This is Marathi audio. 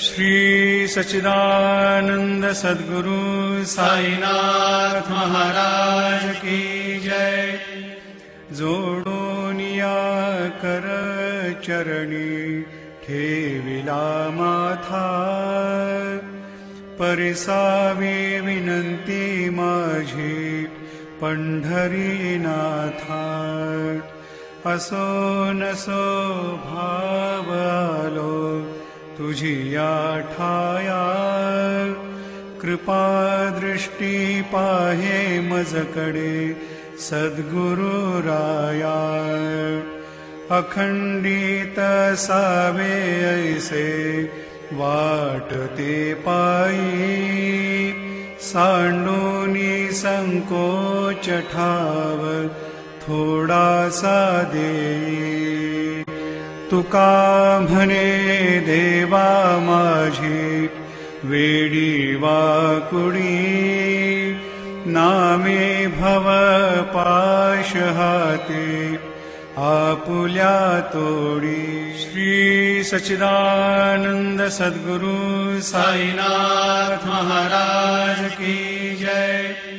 श्री सच्चिदानंद सद्गुरु साईनाथ महाराज की जय। जोडोनिया कर चरणी ठेविला माथा, परिसावी विनंती माझी पंढरीनाथा। असो नसो भाव आलो तुझी या ठाया, कृपा दृष्टी पाहे मजकडे सद्गुरु राया। अखंडित सावे ऐसे वाटते पायी, सांडूनी संकोच ठाव थोडासा देई। तुका म्हणे देवा माझी वेडी वाकुडी, नामे भव पाश हाते आपुल्या तोडी। श्री सच्चिदानंद सद्गुरु साईनाथ महाराज की जय।